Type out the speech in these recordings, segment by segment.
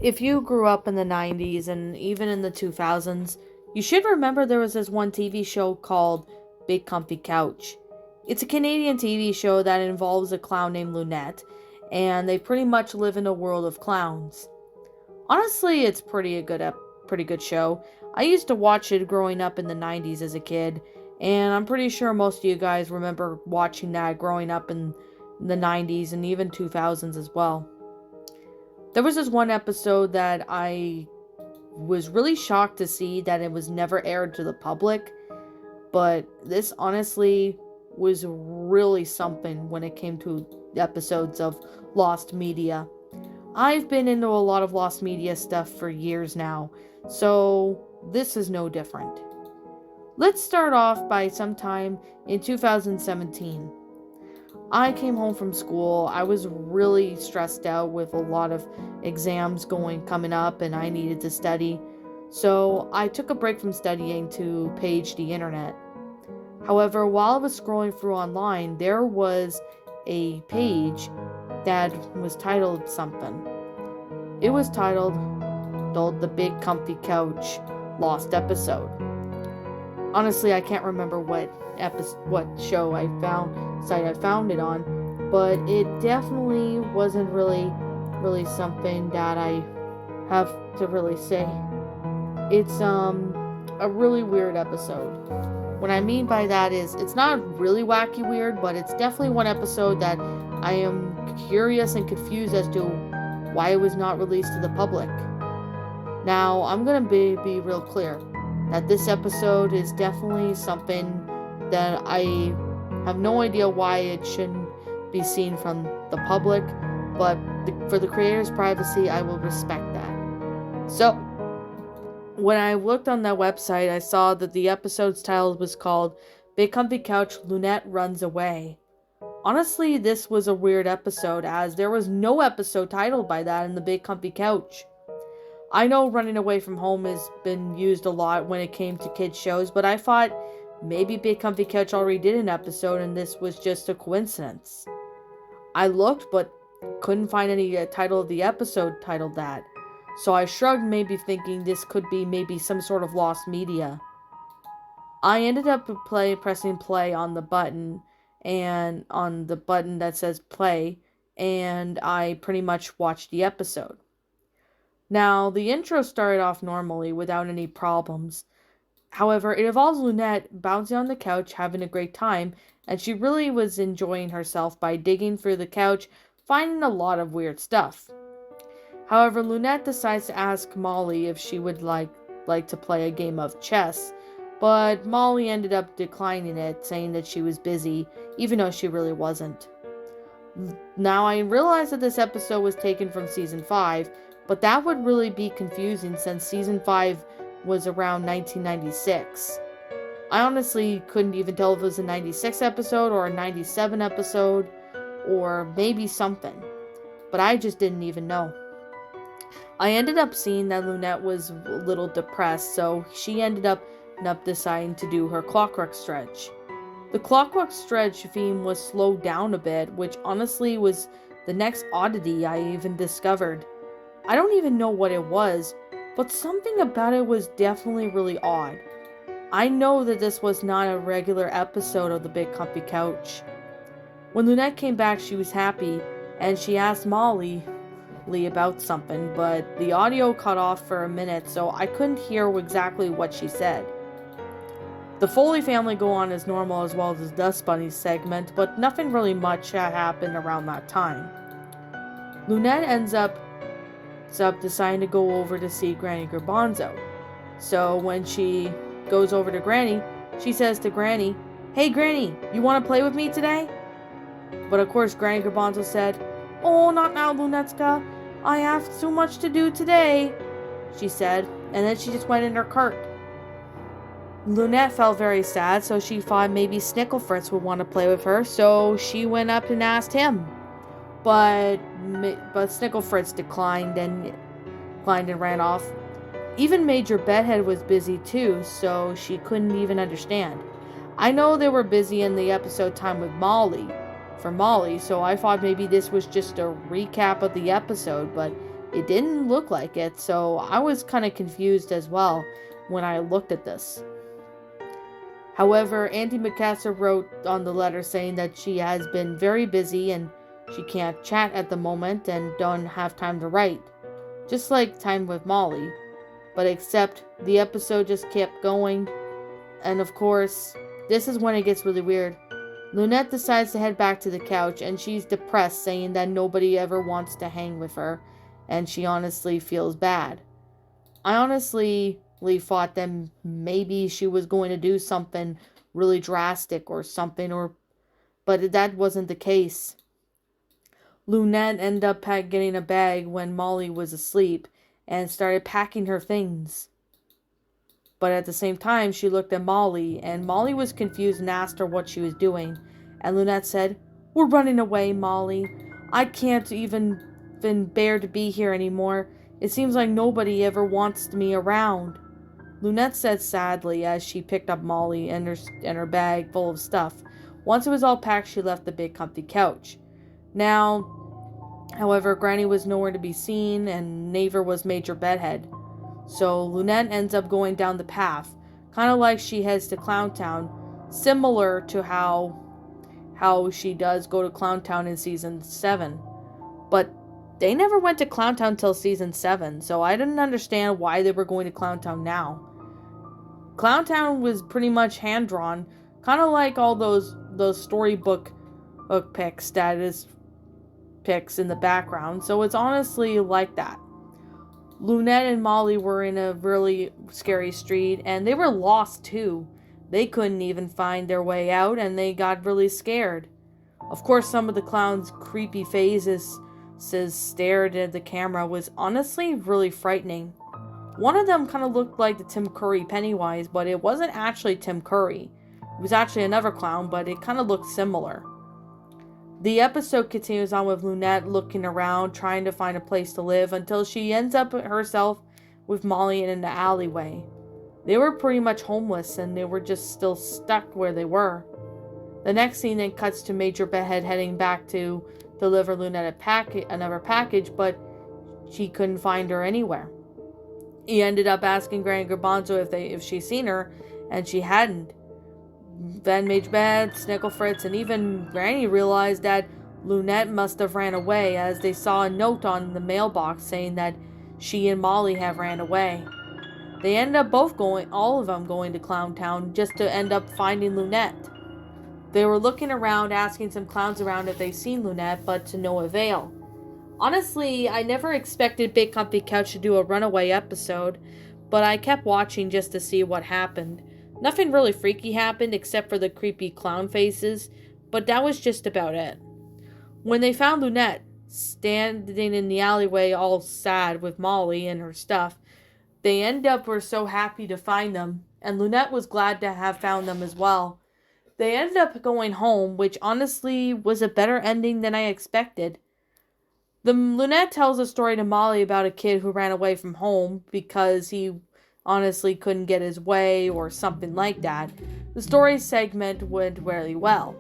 If you grew up in the 90s and even in the 2000s, you should remember there was this one TV show called Big Comfy Couch. It's a Canadian TV show that involves a clown named Lunette, and they pretty much live in a world of clowns. Honestly, it's pretty good show. I used to watch it growing up in the 90s as a kid, and I'm pretty sure most of you guys remember watching that growing up in the 90s and even 2000s as well. There was this one episode that I was really shocked to see that it was never aired to the public, but this honestly was really something when it came to episodes of Lost Media. I've been into a lot of Lost Media stuff for years now, so this is no different. Let's start off by sometime in 2017. I came home from school. I was really stressed out with a lot of exams coming up and I needed to study. So I took a break from studying to page the internet. However, while I was scrolling through online, there was a page that was titled something. It was titled The Big Comfy Couch Lost Episode. Honestly, I can't remember what show I found it on, but it definitely wasn't really something that I have to really say. It's a really weird episode. What I mean by that is it's not really wacky weird, but it's definitely one episode that I am curious and confused as to why it was not released to the public. Now, I'm gonna be real clear that this episode is definitely something that I have no idea why it shouldn't be seen from the public, but for the creator's privacy, I will respect that. So, when I looked on that website, I saw that the episode's title was called Big Comfy Couch Lunette Runs Away. Honestly, this was a weird episode, as there was no episode titled by that in the Big Comfy Couch. I know running away from home has been used a lot when it came to kids shows, but I thought maybe Big Comfy Couch already did an episode and this was just a coincidence. I looked, but couldn't find any title of the episode titled that. So I shrugged, maybe thinking this could be maybe some sort of lost media. I ended up pressing play on the button, and on the button that says play, and I pretty much watched the episode. Now, the intro started off normally without any problems. However, it involves Lunette bouncing on the couch, having a great time, and she really was enjoying herself by digging through the couch, finding a lot of weird stuff. However, Lunette decides to ask Molly if she would like to play a game of chess, but Molly ended up declining it, saying that she was busy, even though she really wasn't. Now, I realize that this episode was taken from Season 5, but that would really be confusing since Season 5 was around 1996. I honestly couldn't even tell if it was a 96 episode or a 97 episode, or maybe something. But I just didn't even know. I ended up seeing that Lunette was a little depressed, so she ended up deciding to do her Clockwork Stretch. The Clockwork Stretch theme was slowed down a bit, which honestly was the next oddity I even discovered. I don't even know what it was, but something about it was definitely really odd. I know that this was not a regular episode of the Big Comfy Couch. When Lunette came back, she was happy, and she asked Molly about something, but the audio cut off for a minute, so I couldn't hear exactly what she said. The Foley family go on as normal, as well as the Dust Bunnies segment, but nothing really much had happened around that time. Lunette ends up deciding to go over to see Granny Garbanzo. So when she goes over to Granny, she says to Granny, "Hey Granny, you want to play with me today?" But of course Granny Garbanzo said, "Oh, not now, Lunetska. I have so much to do today," she said, and then she just went in her cart. Lunette felt very sad, so she thought maybe Snicklefritz would want to play with her, so she went up and asked him. But Snicklefritz declined and ran off. Even Major Bedhead was busy too, so she couldn't even understand. I know they were busy in the episode time with Molly, so I thought maybe this was just a recap of the episode, but It didn't look like it, so I was kind of confused as well when I looked at this. However, Auntie Macassar wrote on the letter saying that she has been very busy and she can't chat at the moment and don't have time to write. Just like time with Molly. But except the episode just kept going. And of course, this is when it gets really weird. Lynette decides to head back to the couch and she's depressed, saying that nobody ever wants to hang with her. And she honestly feels bad. I honestly thought that maybe she was going to do something really drastic or something, but that wasn't the case. Lynette ended up getting a bag when Molly was asleep and started packing her things. But at the same time, she looked at Molly, and Molly was confused and asked her what she was doing. And Lynette said, "We're running away, Molly. I can't even bear to be here anymore. It seems like nobody ever wants me around." Lynette said sadly as she picked up Molly and her bag full of stuff. Once it was all packed, she left the big comfy couch. Now, however, Granny was nowhere to be seen, and Naver was Major Bedhead. So Lynette ends up going down the path, kind of like she heads to Clowntown, similar to how she does go to Clowntown in season 7. But they never went to Clowntown till season 7, so I didn't understand why they were going to Clowntown now. Clowntown was pretty much hand-drawn, kind of like all those storybook pics that is pics in the background, so it's honestly like that. Lynette and Molly were in a really scary street, and they were lost too. They couldn't even find their way out, and they got really scared. Of course, some of the clowns' creepy faces stared at the camera was honestly really frightening. One of them kind of looked like the Tim Curry Pennywise, but it wasn't actually Tim Curry. It was actually another clown, but it kind of looked similar. The episode continues on with Lynette looking around, trying to find a place to live, until she ends up herself with Molly in the alleyway. They were pretty much homeless, and they were just still stuck where they were. The next scene then cuts to Major Bedhead heading back to deliver Lynette another package, but she couldn't find her anywhere. He ended up asking Granny Garbanzo if she'd seen her, and she hadn't. Then Major Bedhead, Snickle Fritz, and even Granny realized that Lynette must have ran away, as they saw a note on the mailbox saying that she and Molly have ran away. They ended up all of them going to Clowntown just to end up finding Lynette. They were looking around, asking some clowns around if they'd seen Lynette, but to no avail. Honestly, I never expected Big Comfy Couch to do a runaway episode, but I kept watching just to see what happened. Nothing really freaky happened except for the creepy clown faces, but that was just about it. When they found Lynette standing in the alleyway all sad with Molly and her stuff, they were so happy to find them, and Lynette was glad to have found them as well. They ended up going home, which honestly was a better ending than I expected. Lynette tells a story to Molly about a kid who ran away from home because he honestly couldn't get his way or something like that. The story segment went really well.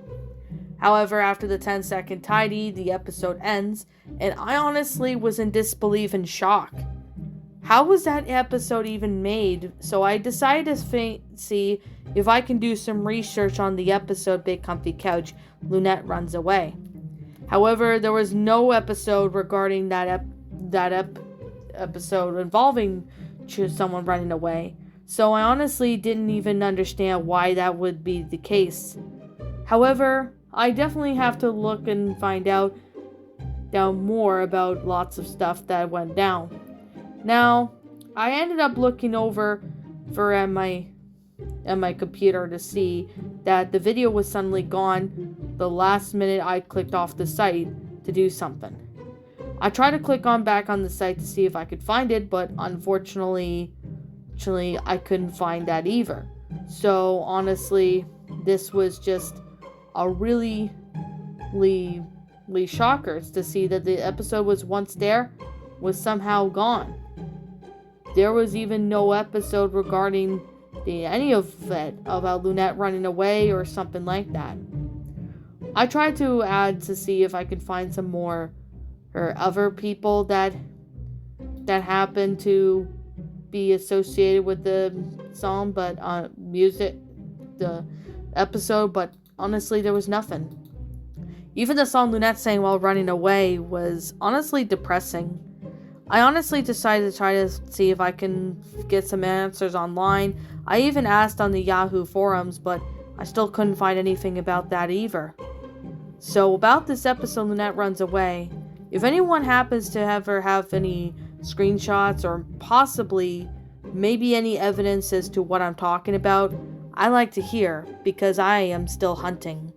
However, after the 10-second tidy, the episode ends, and I honestly was in disbelief and shock. How was that episode even made? So I decided to see if I can do some research on the episode Big Comfy Couch, Lynette Runs Away. However, there was no episode regarding that episode involving someone running away, so I honestly didn't even understand why that would be the case. However, I definitely have to look and find out more about lots of stuff that went down. Now, I ended up looking over at my computer to see that the video was suddenly gone the last minute I clicked off the site to do something. I tried to click back on the site to see if I could find it, but unfortunately, I couldn't find that either. So honestly, this was just a really shocker to see that the episode was once there, was somehow gone. There was even no episode regarding any of it, about Lynette running away or something like that. I tried to add to see if I could find some more or other people that that happened to be associated with the song, but music, the episode, but honestly, there was nothing. Even the song Lunette sang while running away was honestly depressing. I honestly decided to try to see if I can get some answers online. I even asked on the Yahoo forums, but I still couldn't find anything about that either. So about this episode, Lunette runs away. If anyone happens to ever have any screenshots or possibly maybe any evidence as to what I'm talking about, I like to hear because I am still hunting.